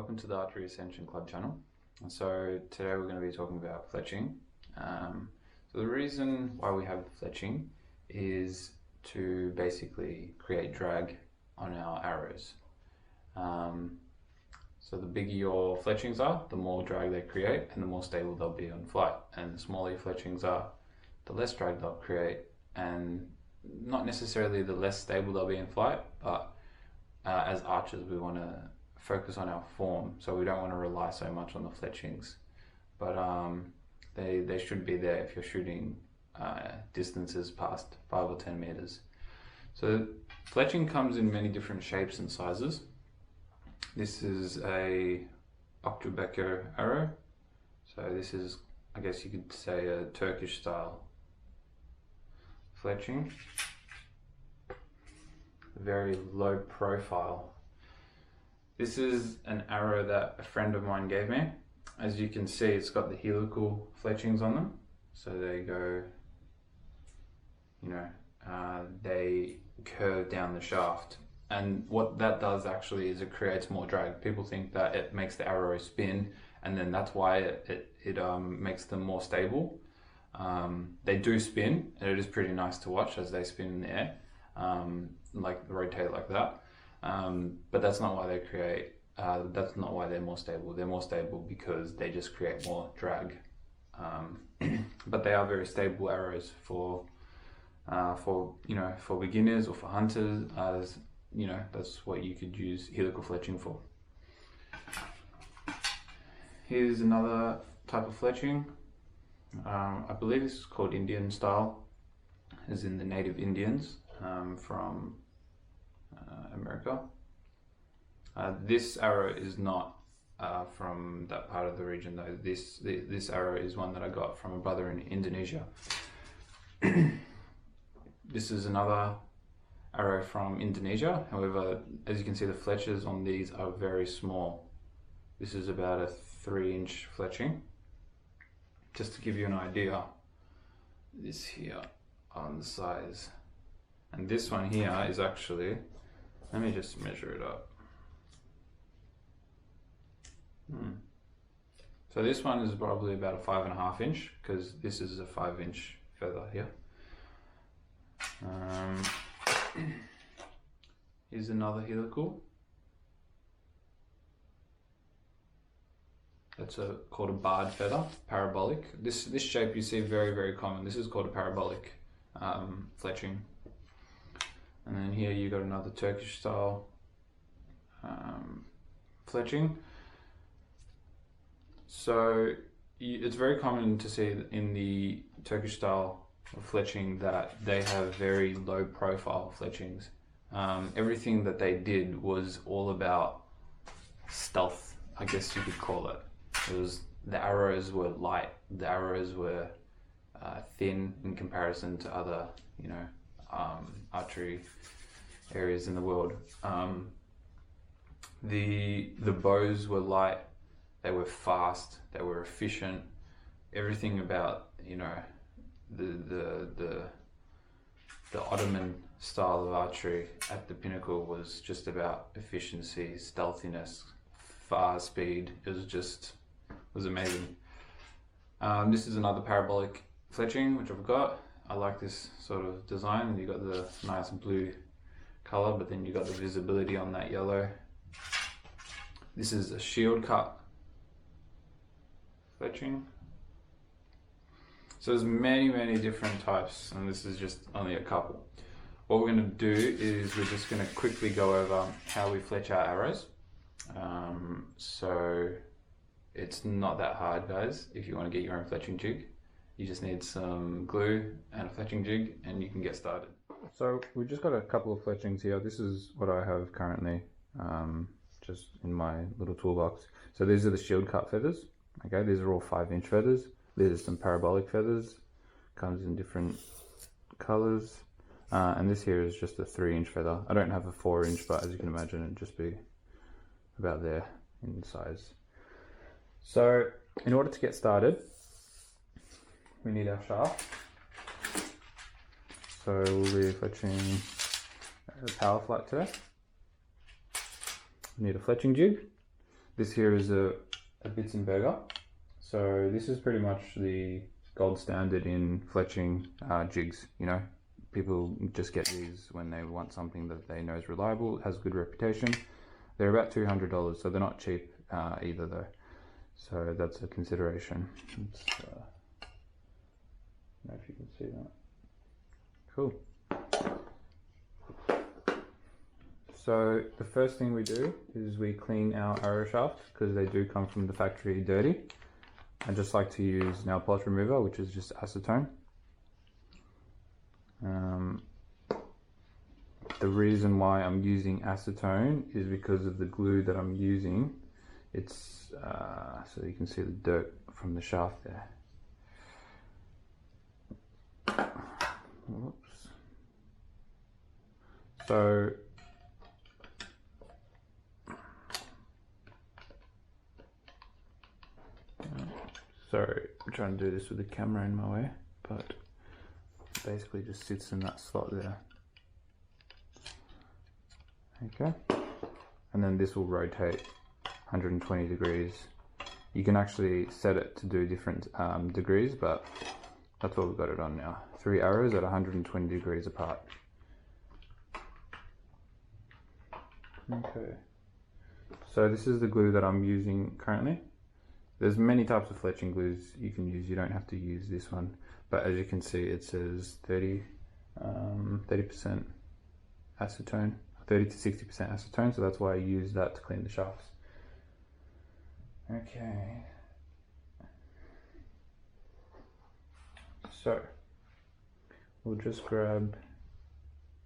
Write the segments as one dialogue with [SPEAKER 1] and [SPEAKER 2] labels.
[SPEAKER 1] Welcome to the Archery Ascension Club channel. And so today we're going to be talking about fletching. So the reason why we have fletching is to basically create drag on our arrows. So the bigger your fletchings are, the more drag they create and the more stable they'll be on flight. And the smaller your fletchings are, the less drag they'll create, and not necessarily the less stable they'll be in flight, but as archers we want to focus on our form, so we don't want to rely so much on the fletchings, but they should be there if you're shooting distances past 5 or 10 meters. So fletching comes in many different shapes and sizes. This is a octobecco arrow, so this is, I guess you could say, a Turkish style fletching. Very low profile. This is an arrow that a friend of mine gave me. As you can see, it's got the helical fletchings on them, so they go, they curve down the shaft, and what that does actually is it creates more drag. People think that it makes the arrow spin, and then that's why it makes them more stable. They do spin, and it is pretty nice to watch as they spin in the air, like rotate like that. But that's not why they create. That's not why they're more stable. They're more stable because they just create more drag. But they are very stable arrows for beginners or for hunters. As that's what you could use helical fletching for. Here's another type of fletching. I believe this is called Indian style, as in the native Indians from America. This arrow is not from that part of the region though. This arrow is one that I got from a brother in Indonesia. This is another arrow from Indonesia. However, as you can see, the fletches on these are very small. This is about a 3-inch fletching. Just to give you an idea, this here on the size, and this one here is actually, let me just measure it up. So this one is probably about a 5.5 inch, because this is a 5-inch feather here. Here's another helical. That's called a barred feather, parabolic. This shape you see very common. This is called a parabolic fletching. And then here you got another Turkish style fletching. So it's very common to see in the Turkish style of fletching that they have very low profile fletchings. Everything that they did was all about stealth, I guess you could call it. The arrows were light, the arrows were thin in comparison to other, archery areas in the world. The bows were light, they were fast, they were efficient. Everything about the Ottoman style of archery at the pinnacle was just about efficiency, stealthiness, fast speed. It was amazing. This is another parabolic fletching which I've got. I like this sort of design. You got the nice blue color, but then you got the visibility on that yellow. This is a shield cut fletching. So there's many different types, and this is just only a couple. What we're going to do is we're just going to quickly go over how we fletch our arrows. So it's not that hard, guys. If you want to get your own fletching jig, you just need some glue and a fletching jig and you can get started. So we've just got a couple of fletchings here. This is what I have currently just in my little toolbox. So these are the shield cut feathers. Okay, these are all 5-inch feathers. These are some parabolic feathers. Comes in different colors. And this here is just a 3-inch feather. I don't have a 4-inch, but as you can imagine, it'd just be about there in size. So in order to get started, we need our shaft. So we'll be fletching a power flight today. We need a fletching jig. this here is a bits and burger. So this is pretty much the gold standard in fletching jigs. You know, people just get these when they want something that they know is reliable, has good reputation. They're about $200, so they're not cheap either though. So that's a consideration. Let's, I don't know if you can see that. Cool. So the first thing we do is we clean our Aeroshaft because they do come from the factory dirty. I just like to use nail polish remover, which is just acetone. The reason why I'm using acetone is because of the glue that I'm using. It's so you can see the dirt from the shaft there. Whoops. So sorry, I'm trying to do this with the camera in my way, but basically just sits in that slot there. Okay, and then this will rotate 120 degrees. You can actually set it to do different degrees, but that's what we've got it on now. 3 arrows at 120 degrees apart. Okay, so this is the glue that I'm using currently. There's many types of fletching glues you can use. You don't have to use this one, but as you can see, it says 30% acetone, 30 to 60% acetone. So that's why I use that to clean the shafts. Okay. So we'll just grab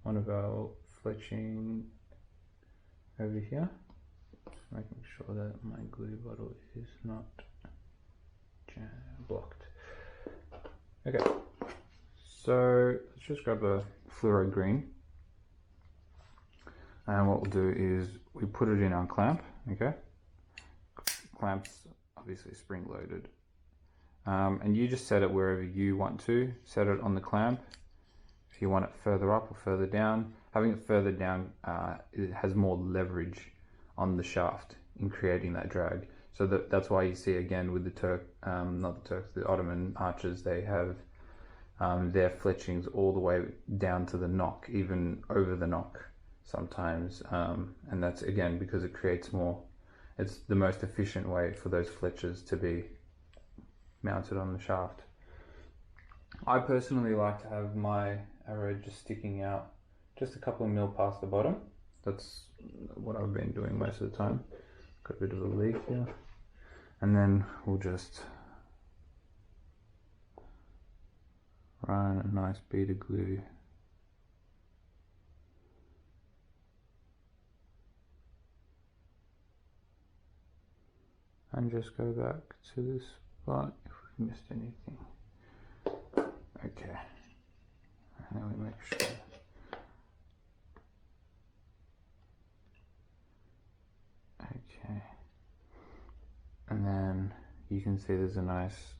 [SPEAKER 1] one of our fletching over here. Making sure that my glue bottle is not blocked. Okay, so let's just grab a fluoro green, and what we'll do is we put it in our clamp. Okay, clamps obviously spring loaded, and you just set it wherever you want to set it on the clamp. If you want it further up or further down, having it further down it has more leverage on the shaft in creating that drag. So that's why you see again with the the Ottoman archers, they have their fletchings all the way down to the knock, even over the knock sometimes, and that's again because it creates more. It's the most efficient way for those fletches to be mounted on the shaft. I personally like to have my arrow just sticking out just a couple of mil past the bottom. That's what I've been doing most of the time. Got a bit of a leak here. And then we'll just run a nice bead of glue and just go back to this spot if we missed anything. Okay, and then we make sure. Okay, and then you can see there's a nice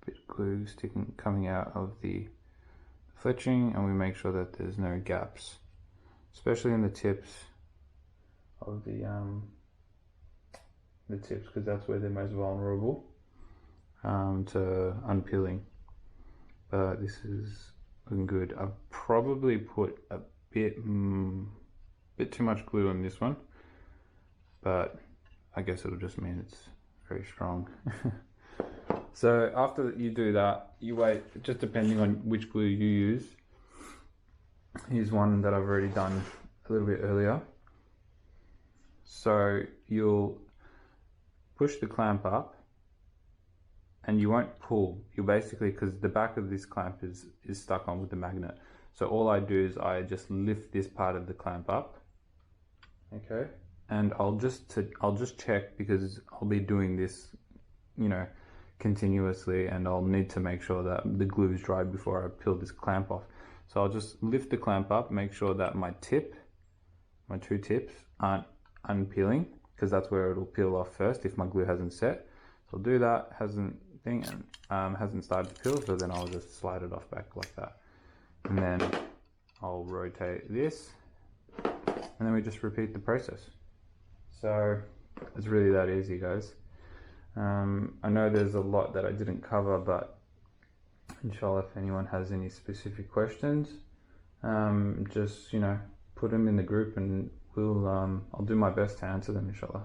[SPEAKER 1] bit of glue coming out of the fletching, and we make sure that there's no gaps, especially in the tips of the tips, because that's where they're most vulnerable to unpeeling. But this is looking good. I've probably put a bit too much glue on this one, but I guess it'll just mean it's very strong. So after you do that, you wait, just depending on which glue you use. Here's one that I've already done a little bit earlier. So you'll push the clamp up, and you won't pull. You basically, because the back of this clamp is stuck on with the magnet. So all I do is I just lift this part of the clamp up. Okay, and I'll just check, because I'll be doing this, you know, continuously, and I'll need to make sure that the glue is dry before I peel this clamp off. So I'll just lift the clamp up, make sure that my two tips aren't unpeeling, because that's where it'll peel off first if my glue hasn't set. So I'll do that, hasn't started to peel, so then I'll just slide it off back like that. And then I'll rotate this, and then we just repeat the process. So it's really that easy, guys. I know there's a lot that I didn't cover, but inshallah, if anyone has any specific questions, just put them in the group, and I'll do my best to answer them, inshallah.